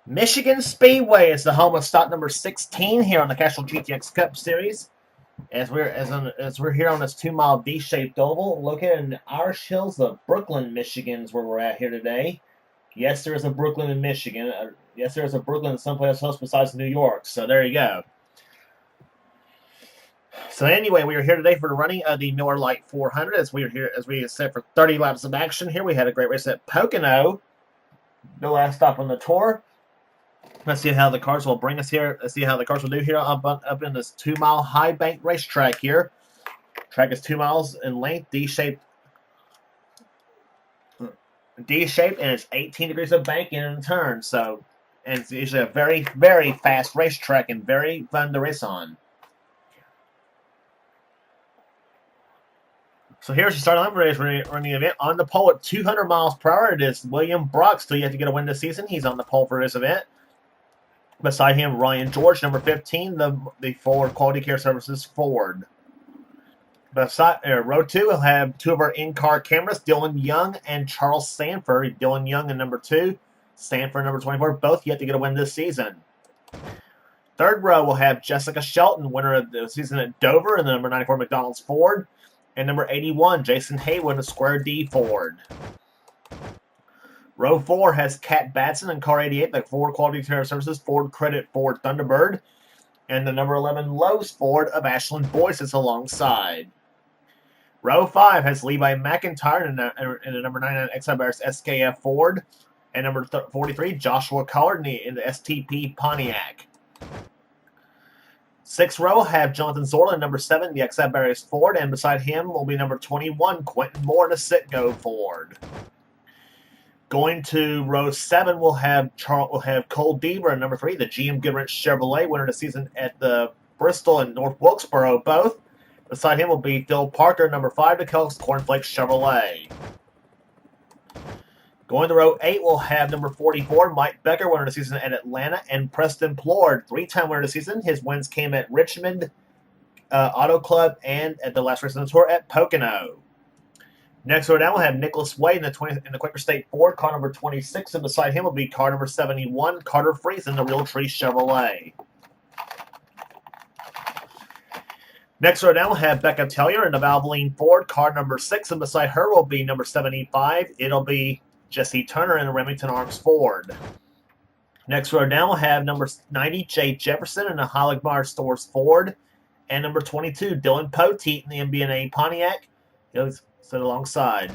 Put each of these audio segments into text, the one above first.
Michigan Speedway is the home of stock number 16 here on the Castrol GTX Cup Series. As we're here on this 2-mile D-shaped oval, located in the Irish Hills of Brooklyn, Michigan, is where we're at here today. Yes, there is a Brooklyn in Michigan. Yes, there is a Brooklyn someplace else besides New York. So there you go. So anyway, we are here today for the running of the Miller Lite 400. As we set for 30 laps of action here. We had a great race at Pocono, the last stop on the tour. Let's see how the cars will bring us here. Let's see how the cars will do here up in this 2-mile high bank racetrack here. Track is 2 miles in length, D-shaped, and it's 18 degrees of banking and turn. So, and it's usually a very, very fast racetrack and very fun to race on. So here's the starting line for running the event. On the pole at 200 miles per hour, it is William Brock. Still yet to get a win this season. He's on the pole for this event. Beside him, Ryan George, number 15, the Ford Quality Care Services Ford. Beside row 2, we'll have 2 of our in-car cameras, Dylan Young and Charles Sanford. Dylan Young in number 2, Sanford number 24, both yet to get a win this season. Third row, we'll have Jessica Shelton, winner of the season at Dover, in the number 94 McDonald's Ford. And number 81, Jason Haywood, a Square D Ford. Row 4 has Kat Batson in car 88, the Ford Quality Care Services Ford Credit Ford Thunderbird. And the number 11 Lowe's Ford of Ashland Boyce is alongside. Row 5 has Levi McIntyre in the number 99 XI SKF Ford. And number 43, Joshua Collard in the STP Pontiac. 6th row will have Jonathan Zorla in number 7, the XI Barriers Ford. And beside him will be number 21, Quentin Moore in a Citgo Ford. Going to row 7, we'll have Cole Deaver in number 3, the GM Goodrich Chevrolet, winner of the season at the Bristol and North Wilkesboro both. Beside him will be Phil Parker, number 5, the Kellogg's Cornflakes Chevrolet. Going to row 8, we'll have number 44, Mike Becker, winner of the season at Atlanta, and Preston Plord, 3-time winner of the season. His wins came at Richmond Auto Club and at the last race on the tour at Pocono. Next row down, we'll have Nicholas Wade in the Quaker State Ford, car number 26, and beside him will be car number 71, Carter Freeze in the Realtree Chevrolet. Next row down, we'll have Becca Tellier in the Valvoline Ford, car number 6, and beside her will be number 75. It'll be Jesse Turner in the Remington Arms Ford. Next row down, we'll have number 90, Jay Jefferson in the Holligmar Stores Ford, and number 22, Dylan Poteet in the MB&A Pontiac. He'll sit alongside.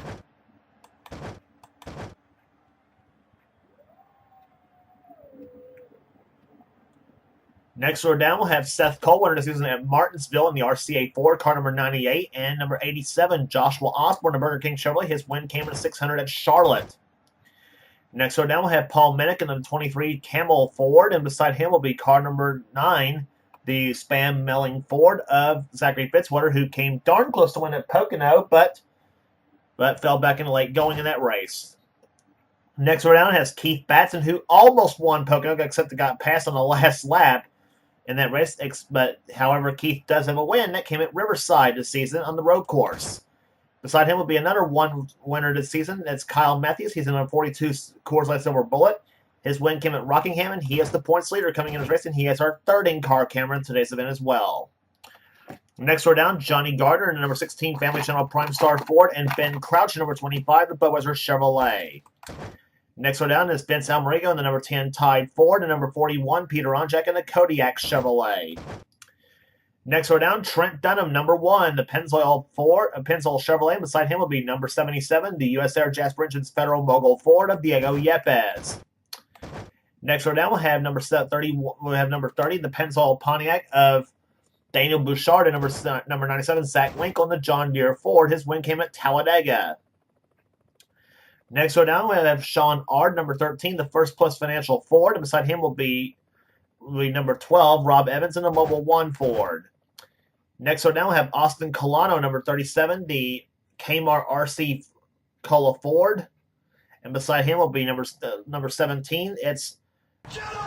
Next row down, we'll have Seth Cole, winner of the season at Martinsville in the RCA Ford, car number 98, and number 87, Joshua Osborne of Burger King Chevrolet. His win came in a 600 at Charlotte. Next row down, we'll have Paul Minnick in the 23 Camel Ford, and beside him will be car number 9, the Spam Melling Ford of Zachary Fitzwater, who came darn close to win at Pocono, but fell back in the late going in that race. Next row down has Keith Batson, who almost won Pocono, except got passed on the last lap in that race. But however, Keith does have a win that came at Riverside this season on the road course. Beside him will be another one winner this season. That's Kyle Matthews. He's in a 42 Coors Light Silver Bullet. His win came at Rockingham, and he is the points leader coming in his race, and he has our third in-car camera in today's event as well. Next row down, Johnny Gardner in the number 16 Family Channel Prime Star Ford, and Ben Crouch in number 25, the Budweiser Chevrolet. Next row down is Vince Almerigo in the number 10 Tide Ford, and number 41 Peter Onjak in the Kodiak Chevrolet. Next row down, Trent Dunham, number 1, the Pennzoil Chevrolet, and beside him will be number 77, the U.S. Air Jasper Engines Federal Mogul Ford of Diego Yepes. Next row down, we'll have number 30, the Pennzoil Pontiac of Daniel Bouchard, and number 97, Zach Winkle in the John Deere Ford. His win came at Talladega. Next row down, we have Sean Ard, number 13, the First Plus Financial Ford, and beside him will be number 12, Rob Evans in the Mobile One Ford. Next row down, we'll have Austin Colano, number 37, the Kmart RC Cola Ford, and beside him will be number 17. It's Gentlemen,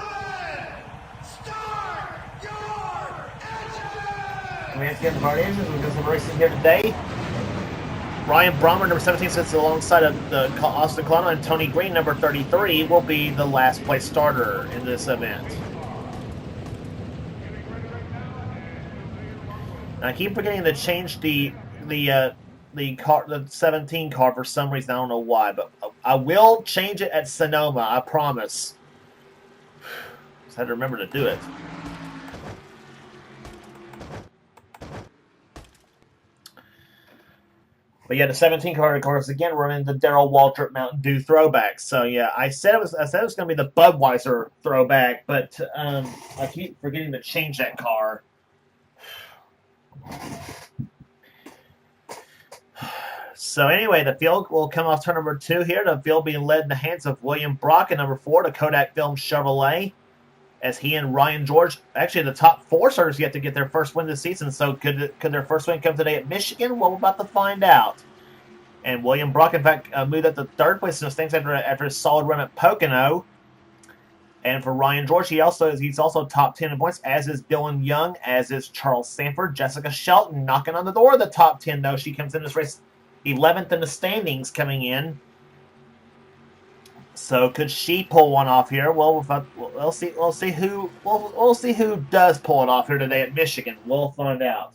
start your engine! Once again, the party engines. We've got some racing here today. Ryan Brommer, number 17, sits alongside of the Austin Colonna, and Tony Green, number 33, will be the last place starter in this event. And I keep forgetting to change the 17 car for some reason. I don't know why, but I will change it at Sonoma. I promise. Just had to remember to do it. But yeah, the 17 card, of course, again, running the Darrell Waltrip Mountain Dew throwback. So yeah, I said it was going to be the Budweiser throwback, but I keep forgetting to change that car. So anyway, the field will come off turn number 2 here. The field being led in the hands of William Brock and number 4, the Kodak Film Chevrolet, as he and Ryan George, actually the top 4 starters yet to get their first win this season. So could their first win come today at Michigan? Well, we're about to find out. And William Brock, in fact, moved up to 3rd place in the standings after a solid run at Pocono. And for Ryan George, he's also top 10 in points, as is Dylan Young, as is Charles Sanford. Jessica Shelton knocking on the door of the top 10, though. She comes in this race 11th in the standings coming in. So could she pull one off here? Well, we'll see who does pull it off here today at Michigan. We'll find out.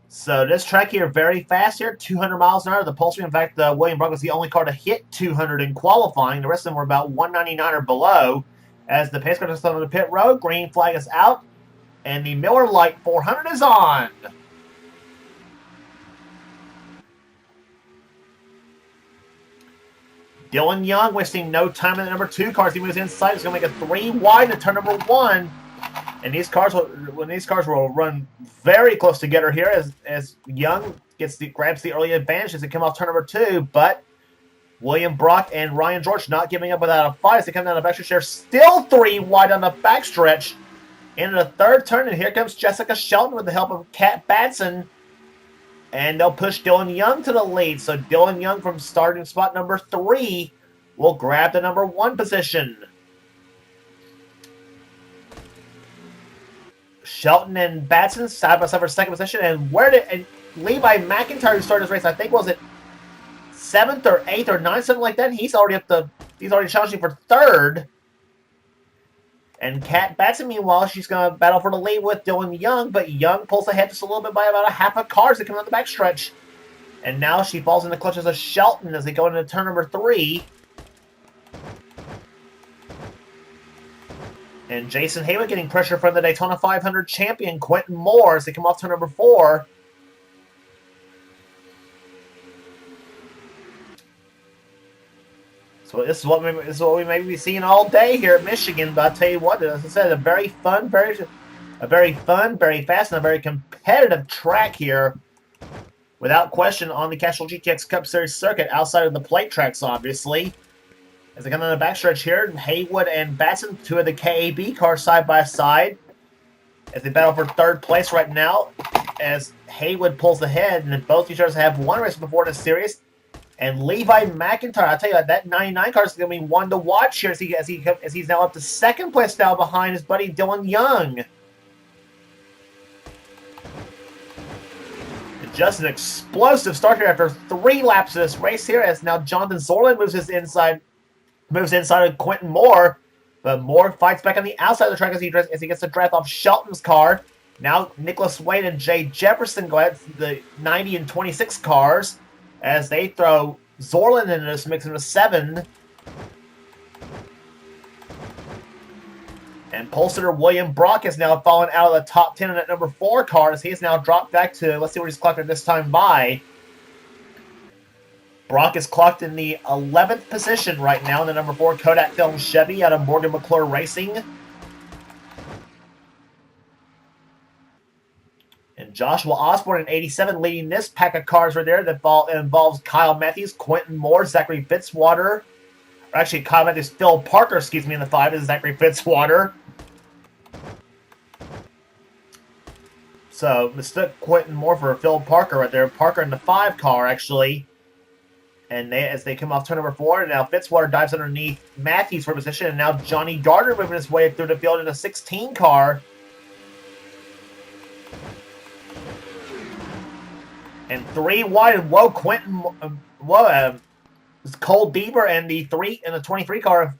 So this track here, very fast here, 200 miles an hour. The Pulsar, in fact, William Brock was the only car to hit 200 in qualifying. The rest of them were about 199 or below. As the pace car is on the pit road, green flag is out, and the Miller Lite 400 is on. Dylan Young wasting no time in the number 2 cars. He moves inside. He's going to make a 3 wide to turn number 1. And these cars will run very close together here as Young grabs the early advantage as they come off turn number 2. But William Brock and Ryan George not giving up without a fight as they come down the backstretch. They're still 3 wide on the backstretch into the 3rd turn. And here comes Jessica Shelton with the help of Kat Batson. And they'll push Dylan Young to the lead. So Dylan Young from starting spot number 3 will grab the number 1 position. Shelton and Batson side by side for 2nd position. And Levi McIntyre, who started this race, I think was it 7th or 8th or 9th, something like that. He's already challenging for 3rd. And Kat Batson, meanwhile, she's going to battle for the lead with Dylan Young, but Young pulls ahead just a little bit by about a half a car as they come on the backstretch. And now she falls in the clutches of Shelton as they go into turn number 3. And Jason Haywood getting pressure from the Daytona 500 champion, Quentin Moore, as they come off turn number 4. So this is what we may be seeing all day here at Michigan. But I'll tell you what, as I said, a very fun, very fast, and a very competitive track here, without question, on the Castrol GTX Cup Series circuit, outside of the plate tracks, obviously. As they come on the backstretch here, Haywood and Batson, 2 of the KAB cars side by side, as they battle for 3rd place right now, as Haywood pulls ahead, and then both each others have one race before the series. And Levi McIntyre, I'll tell you, that 99 car is going to be one to watch here as he's now up to 2nd place now behind his buddy Dylan Young. Just an explosive start here after 3 laps of this race here, as now Jonathan Zorlin moves inside of Quentin Moore, but Moore fights back on the outside of the track as he gets the draft off Shelton's car. Now Nicholas Wade and Jay Jefferson go ahead to the 90 and 26 cars as they throw Zorlin into this mix into 7. And pole sitter William Brock has now fallen out of the top 10 in that number 4 car as he has now dropped back to, let's see what he's clocked at this time by. Brock is clocked in the 11th position right now in the number 4 Kodak Film Chevy out of Morgan McClure Racing. And Joshua Osborne in 87 leading this pack of cars right there that involves Kyle Matthews, Quentin Moore, Zachary Fitzwater. Or actually, Kyle Matthews, Phil Parker, in the 5 is Zachary Fitzwater. So, mistook Quentin Moore for Phil Parker right there. Parker in the 5 car, actually. And as they come off turn number 4, and now Fitzwater dives underneath Matthews for position, and now Johnny Gardner moving his way through the field in a 16 car. And 3 wide, and whoa, Quentin, Cole Deaver and the 23 car,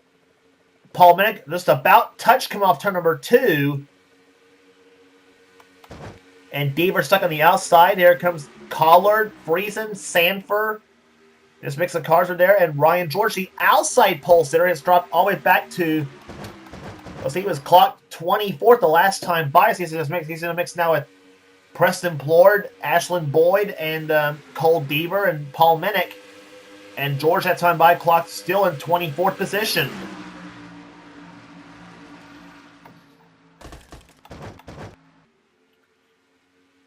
Paul Minnick, just about touch come off turn number 2. And Deaver stuck on the outside. Here comes Collard, Friesen, Sanford. This mix of cars are there. And Ryan George, the outside pole sitter, has dropped all the way back to, let's see, he was clocked 24th the last time by. So he's going to mix now with Preston Plord, Ashlyn Boyd, and Cole Deaver and Paul Minnick. And George that time by clocked still in 24th position.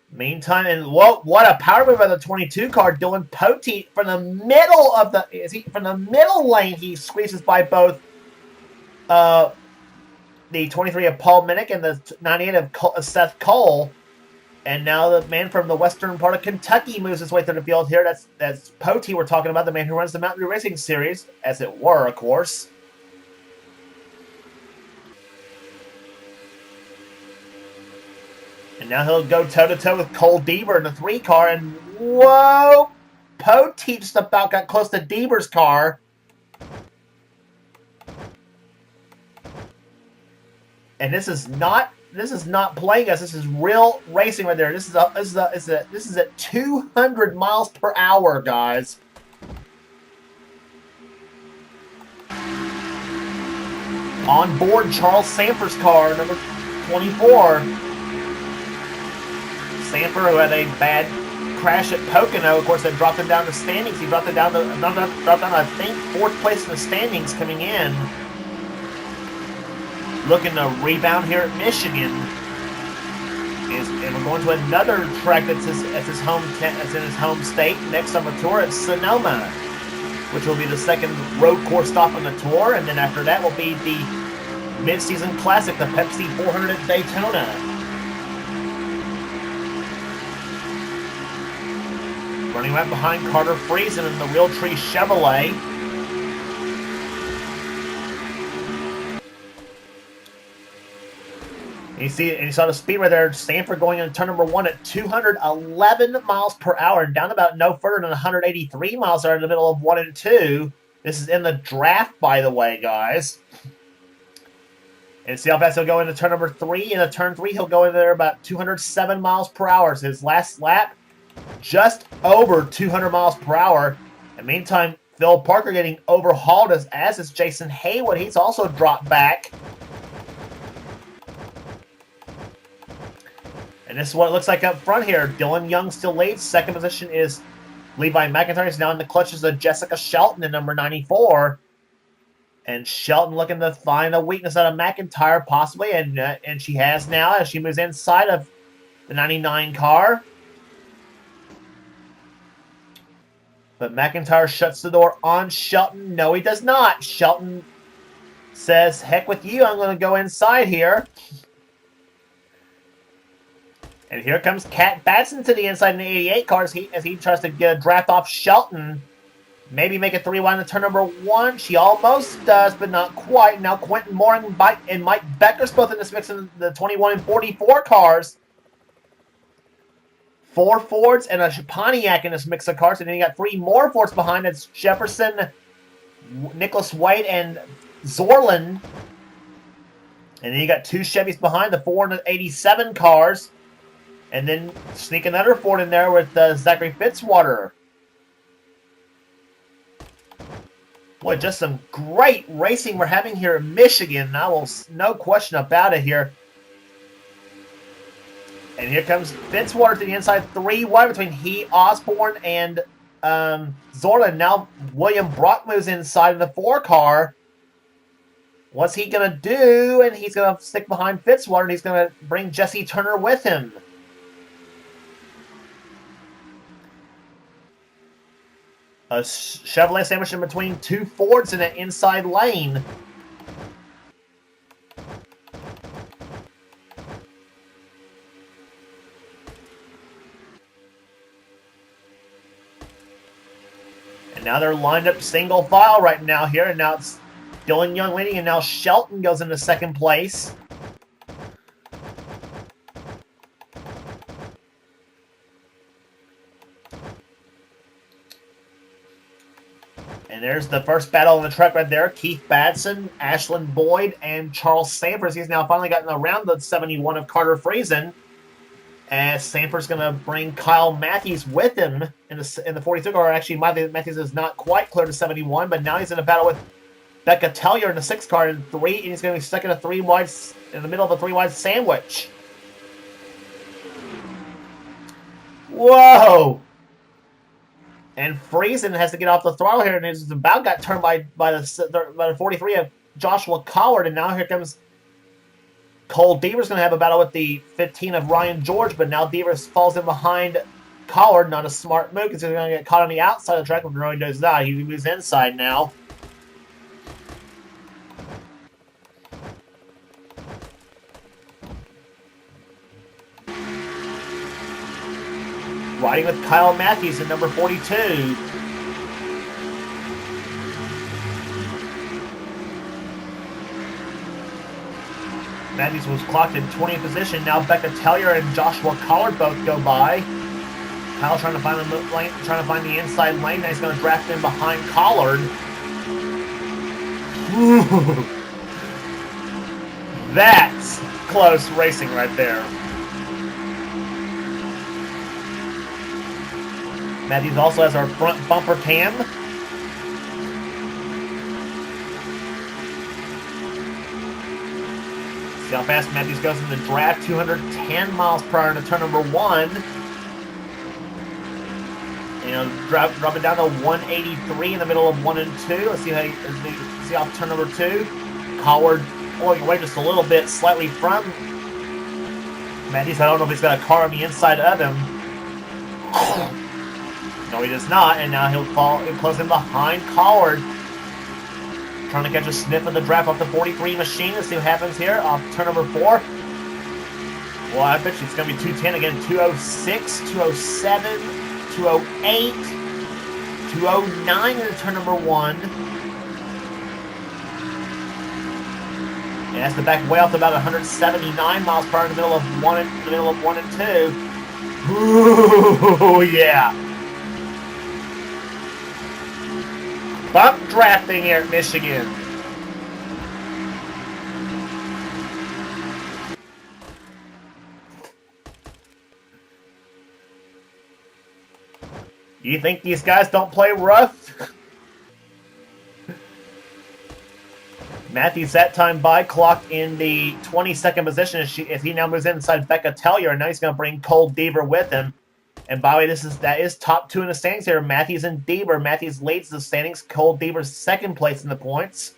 Meantime, and what a power move by the 22 car, Dylan Poteet from the middle of lane. He squeezes by both the 23 of Paul Minnick and the 98 of Seth Cole. And now the man from the western part of Kentucky moves his way through the field here. That's Poteet we're talking about, the man who runs the Mountain Dew Racing Series, as it were, of course. And now he'll go toe-to-toe with Cole Deaver in the 3 car. And whoa! Poteet just about got close to Deaver's car. And this is not playing us. This is real racing right there. This is at 200 miles per hour, guys. On board Charles Sanford's car, number 24. Sanford, who had a bad crash at Pocono, of course, that dropped him down the standings. He dropped down, I think, 4th place in the standings coming in. Looking to rebound here at Michigan. And we're going to another track that's in his home state. Next on the tour at Sonoma, which will be the second road course stop on the tour. And then after that will be the mid-season classic, the Pepsi 400 at Daytona. Running right behind Carter Friesen in the Realtree Chevrolet. And you saw the speed right there. Sanford going into turn number 1 at 211 miles per hour and down about no further than 183 miles there in the middle of 1 and 2. This is in the draft, by the way, guys. And see how fast he'll go into turn number 3. In turn 3, he'll go in there about 207 miles per hour. So his last lap, just over 200 miles per hour. In the meantime, Phil Parker getting overhauled, as is Jason Haywood. He's also dropped back. And this is what it looks like up front here. Dylan Young still leads. Second position is Levi McIntyre. He's now in the clutches of Jessica Shelton in number 94. And Shelton looking to find a weakness out of McIntyre, possibly. And she has now as she moves inside of the 99 car. But McIntyre shuts the door on Shelton. No, he does not. Shelton says, heck with you. I'm going to go inside here. And here comes Kat Batson to the inside in the 88 car as he tries to get a draft off Shelton. Maybe make a 3-wide in turn number 1. She almost does, but not quite. Now Quentin Moore and Mike Becker's both in this mix in the 21 and 44 cars. 4 Fords and a Pontiac in this mix of cars. And then you got 3 more Fords behind. It's Jefferson, Nicholas White, and Zorlin. And then you got 2 Chevys behind, the 4 and the 87 cars. And then sneak another Ford in there with Zachary Fitzwater. Boy, just some great racing we're having here in Michigan. No question about it here. And here comes Fitzwater to the inside, 3 wide between Osborne and Zorlin. Now William Brock moves inside of the 4 car. What's he going to do? And he's going to stick behind Fitzwater, and he's going to bring Jesse Turner with him. A Chevrolet sandwiched in between 2 Fords in an inside lane. And now they're lined up single file right now here. And now it's Dylan Young leading. And now Shelton goes into second place. And there's the first battle on the track right there. Keith Badson, Ashland Boyd, and Charles Sampers. He's now finally gotten around the 71 of Carter Friesen. As Sampers going to bring Kyle Matthews with him in the 42 car. Actually, Matthews is not quite clear to 71, but now he's in a battle with Becca Tellier in the 6 car in 3, and he's going to be stuck in a 3 wide in the middle of a 3 wide sandwich. Whoa! And Friesen has to get off the throttle here, and he's about got turned by the 43 of Joshua Collard, and now here comes Cole Devers going to have a battle with the 15 of Ryan George, but now Devers falls in behind Collard. Not a smart move because he's going to get caught on the outside of the track when Roy does that. He moves inside now. Riding with Kyle Matthews in number 42. Matthews was clocked in 20th position. Now Becca Tellier and Joshua Collard both go by. Kyle trying to find the inside lane. Now he's going to draft in behind Collard. Ooh. That's close racing right there. Matthews also has our front bumper cam. See how fast Matthews goes in the draft. 210 miles per hour into turn number 1. You know, drop it down to 183 in the middle of 1 and 2. Let's see see off turn number 2. Collard pulling away just a little bit, slightly from Matthews. I don't know if he's got a car on the inside of him. No, he does not, and now he'll close in behind Collard. Trying to catch a sniff of the draft off the 43 machine. Let's see what happens here. Off turn number 4. Well, I bet you it's going to be 210 again. 206, 207, 208, 209 into turn number 1. And has to back way off to about 179 miles per hour in the middle of 1 and 2. Ooh, yeah. Bump drafting here at Michigan. You think these guys don't play rough? Matthews that time by clocked in the 22nd position as he now moves inside Becca Tellier, and now he's going to bring Cole Deaver with him. And by the way, that is top 2 in the standings here. Matthews and Deaver. Matthews leads the standings. Cole Deaver's 2nd place in the points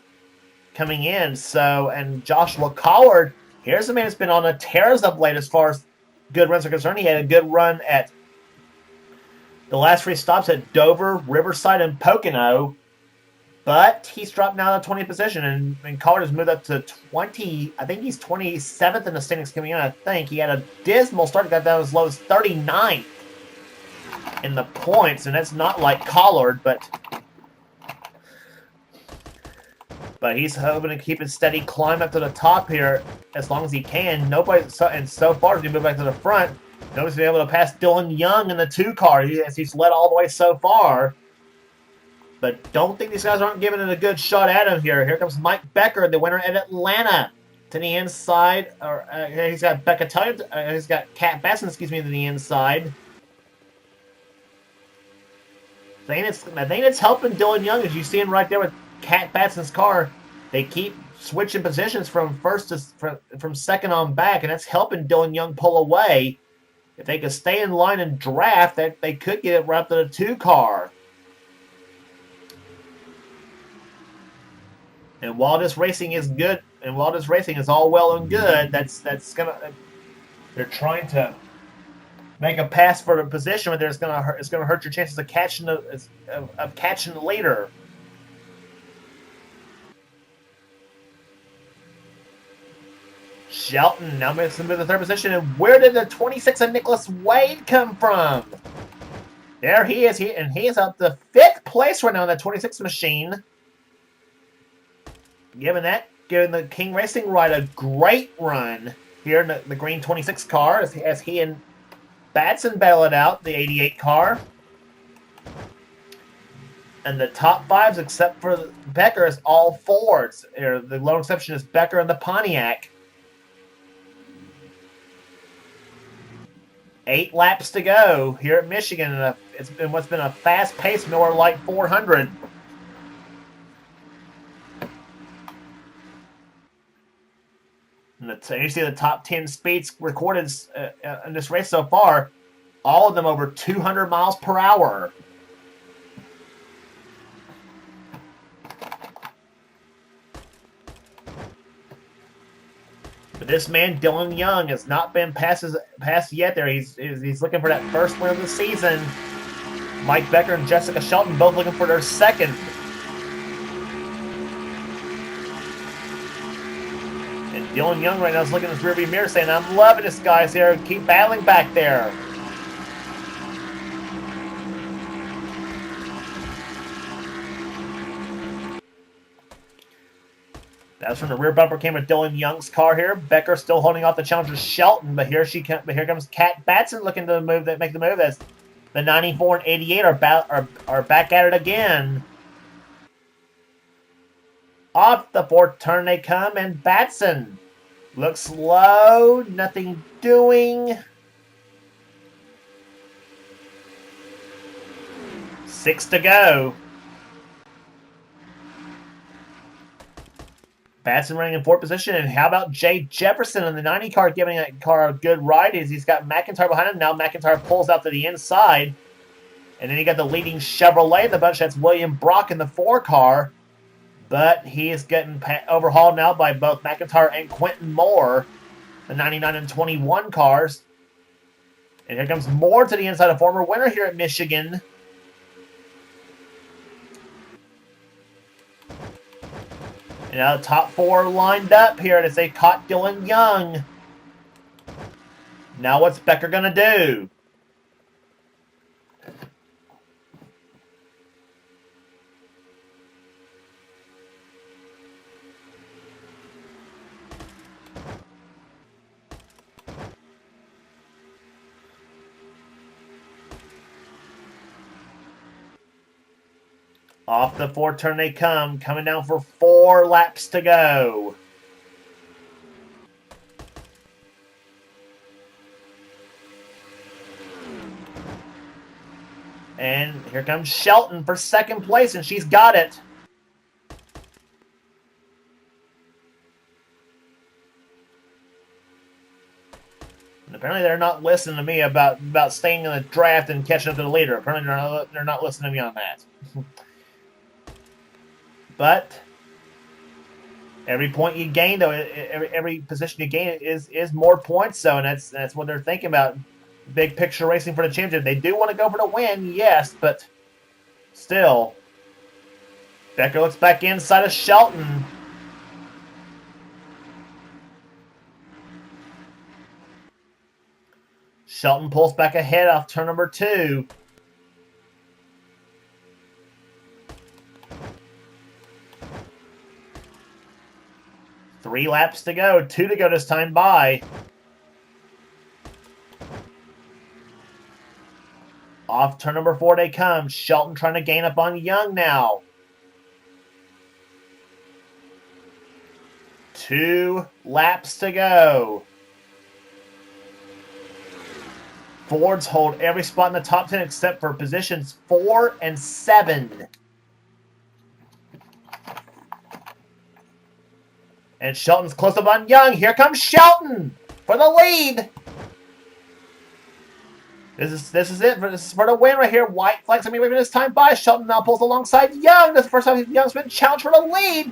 coming in. So, and Joshua Collard, here's a man that's been on a tear as of late as far as good runs are concerned. He had a good run at the last 3 stops at Dover, Riverside, and Pocono. But he's dropped now to 20th position, and Collard has moved up to 20. I think he's 27th in the standings coming in, I think. He had a dismal start, got down as low as 39th. In the points, and that's not like Collard, but he's hoping to keep his steady climb up to the top here as long as he can. So far, as we move back to the front, nobody's been able to pass Dylan Young in the 2 car as he's led all the way so far. But don't think these guys aren't giving it a good shot at him here. Here comes Mike Becker, the winner at Atlanta, to the inside. He's got Becca Tellier, he's got Kat Basson, to the inside. I think it's helping Dylan Young, as you see him right there with Kat Batson's car. They keep switching positions from second on back, and that's helping Dylan Young pull away. If they could stay in line and draft, they could get it right up to the 2 car. And while this racing is good, and while this racing is all well and good, they're trying to make a pass for a position where it's going to hurt your chances of catching the leader. Shelton now moves into the 3rd position, and where did the 26 of Nicholas Wade come from? There he is, he is up to 5th place right now in that 26 machine. Giving the King Racing ride a great run here in the green 26 car as he and Batson battle it out, the 88 car. And the top fives, except for Becker, is all Fords. The lone exception is Becker and the Pontiac. 8 laps to go here at Michigan. And it's been what's been a fast-paced Miller Lite 400. And you see the top 10 speeds recorded in this race so far, all of them over 200 miles per hour. But this man, Dylan Young, has not been passed yet. There, he's looking for that first win of the season. Mike Becker and Jessica Shelton both looking for their second. And Dylan Young right now is looking in his rearview mirror saying, I'm loving this, guys, here. Keep battling back there. That's from the rear bumper came with Dylan Young's car here. Becker still holding off the challenger Shelton, but here comes Kat Batson looking to make the move as the 94 and 88 are back at it again. Off the fourth turn they come, and Batson looks low, nothing doing. 6 to go. Batson running in fourth position, and how about Jay Jefferson in the 90 car giving that car a good ride as he's got McIntyre behind him. Now McIntyre pulls out to the inside, and then you got the leading Chevrolet in the bunch. That's William Brock in the 4 car, but he is getting overhauled now by both McIntyre and Quentin Moore, the 99 and 21 cars. And here comes Moore to the inside, a former winner here at Michigan. And now the top 4 lined up here as they caught Dylan Young. Now what's Becker going to do? Off the fourth turn they come, coming down for 4 laps to go. And here comes Shelton for second place, and she's got it. And apparently they're not listening to me about staying in the draft and catching up to the leader. Apparently they're not listening to me on that. But every point you gain, though, every position you gain is more points. So, and that's what they're thinking about. Big picture racing for the championship. They do want to go for the win, yes, but still. Becker looks back inside of Shelton. Shelton pulls back ahead off turn number 2. Three laps to go. 2 to go this time by. Off turn number 4 they come. Shelton trying to gain up on Young now. 2 laps to go. Fords hold every spot in the top 10 except for positions 4 and 7. And Shelton's close up on Young. Here comes Shelton for the lead. This is it. This is for the win right here. White flags I mean, waving this time by. Shelton now pulls alongside Young. This is the first time Young's been challenged for the lead.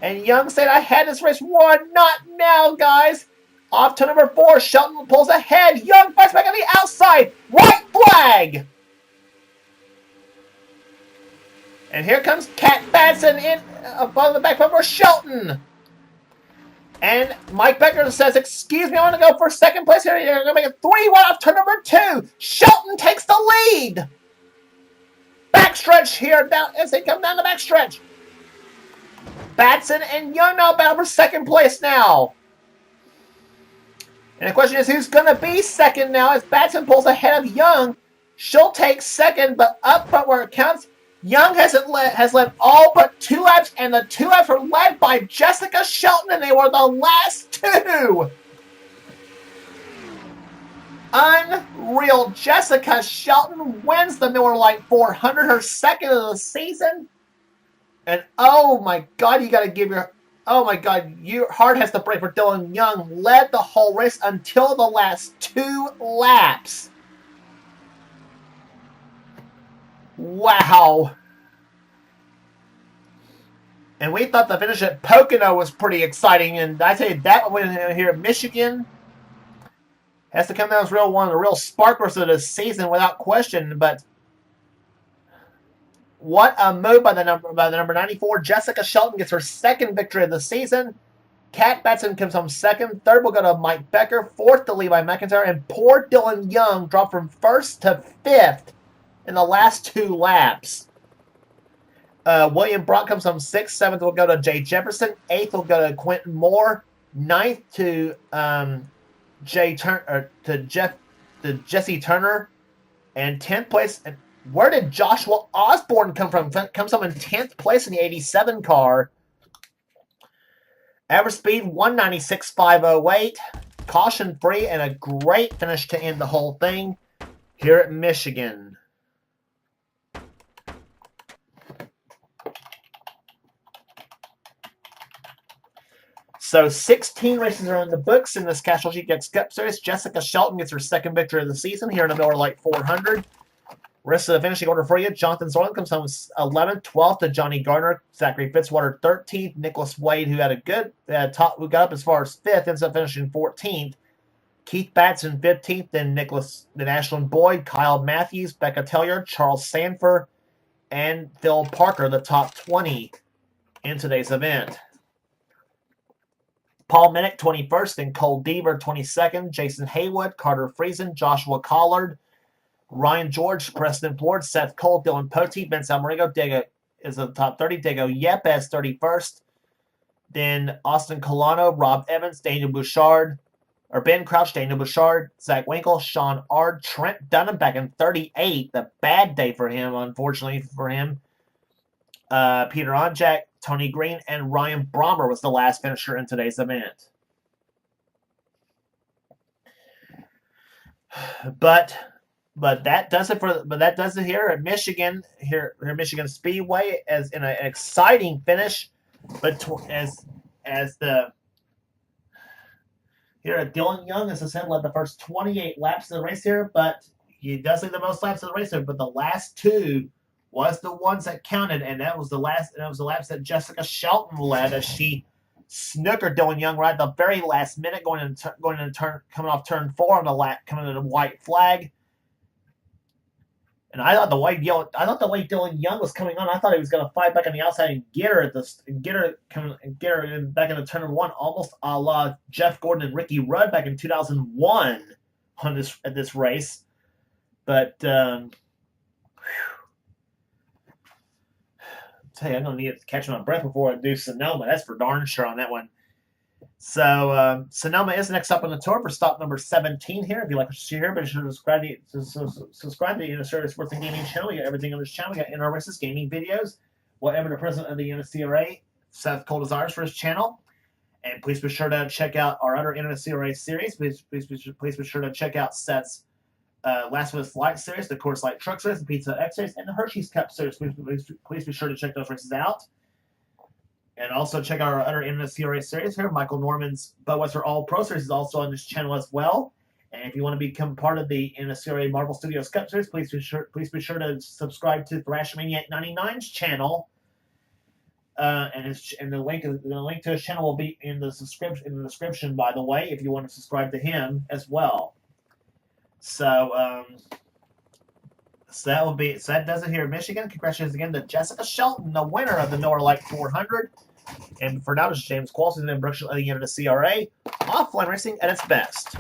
And Young said, I had this race won. Not now, guys. Off to number 4. Shelton pulls ahead. Young fights back on the outside. White flag. And here comes Kat Batson in above the back bumper. Shelton. And Mike Becker says, excuse me, I want to go for second place here. You're going to make it 3-1 off turn number 2. Shelton takes the lead. Backstretch here down as they come down the backstretch. Batson and Young now battle for second place now. And the question is, who's going to be second now as Batson pulls ahead of Young? She'll take second, but up front where it counts, Young has led all but 2 laps, and the 2 laps were led by Jessica Shelton, and they were the last 2. Unreal. Jessica Shelton wins the Miller Lite 400, her second of the season. And oh my God, you got to give your... Oh my God, your heart has to break for Dylan Young. Led the whole race until the last 2 laps. Wow. And we thought the finish at Pocono was pretty exciting. And I tell you, that one here at Michigan has to come down as one of the real sparklers of the season without question. But what a move by the number 94. Jessica Shelton gets her second victory of the season. Kat Batson comes home second. Third will go to Mike Becker. Fourth to Levi McIntyre. And poor Dylan Young dropped from first to fifth in the last 2 laps. William Brock comes home sixth. Seventh will go to Jay Jefferson. Eighth will go to Quentin Moore. Ninth to Jesse Turner. And 10th place. And where did Joshua Osborne come from? Comes home in 10th place in the 87 car. Average speed 196.508. Caution free and a great finish to end the whole thing here at Michigan. So 16 races are in the books in this Castrol GTX Cup Series. Jessica Shelton gets her second victory of the season here in the Miller Lite 400. Rest of the finishing order for you. Jonathan Zorlin comes home 11th, 12th to Johnny Garner. Zachary Fitzwater 13th. Nicholas Wade, who had a good who got up as far as 5th, ends up finishing 14th. Keith Batson 15th. Then Ashlyn Boyd, Kyle Matthews, Becca Tellier, Charles Sanford, and Phil Parker, the top 20 in today's event. Paul Minnick, 21st, and Cole Deaver, 22nd. Jason Haywood, Carter Friesen, Joshua Collard, Ryan George, Preston Ford, Seth Cole, Dylan Pote, Vince Almerigo, Diego is the top 30. Diego Yepes, 31st. Then Austin Colano, Rob Evans, Daniel Bouchard, or Ben Crouch, Daniel Bouchard, Zach Winkle, Sean Ard, Trent Dunham back in 38. The bad day for him, unfortunately for him. Peter Onjak, Tony Green, and Ryan Brommer was the last finisher in today's event. But that does it here at Michigan, here at Michigan Speedway, as in an exciting finish. But here at Dylan Young, as I said, led the first 28 laps of the race here, but he does lead the most laps of the race here. But the last 2 was the ones that counted, and that was the laps that Jessica Shelton led as she snookered Dylan Young right at the very last minute, coming off turn 4 on the lap, coming to the white flag. And I thought the way Dylan Young was coming on, I thought he was going to fight back on the outside and get her back into turn 1, almost a la Jeff Gordon and Ricky Rudd back in 2001 at this race. But tell you, I'm going to need to catch my breath before I do Sonoma. That's for darn sure on that one. So Sonoma is next up on the tour for stop number 17 here. If you like what you see here, be sure to subscribe to the NNSCRA Sports and Gaming channel. We got everything on this channel. We got NR Races gaming videos, whatever the president of the NNSCRA, Seth Cole, desires for his channel. And please be sure to check out our other NNSCRA series. Please be sure to check out Seth's Last of Us Lite series, the Coors Light Truck series, the Pizza X series, and the Hershey's Cup series. Please be sure to check those races out. And also check out our other NNSCRA series here. Michael Norman's Budweiser All Pro Series is also on this channel as well. And if you want to become part of the NNSCRA Marvel Studios Cup Series, please be sure to subscribe to Thrashmaniac 99's channel. And the link to his channel will be in the description, by the way, if you want to subscribe to him as well. So that does it here in Michigan. Congratulations again to Jessica Shelton, the winner of the Miller Lite 400. And for now, this is James Qualls, and the production of the NNSCRA. Offline racing at its best.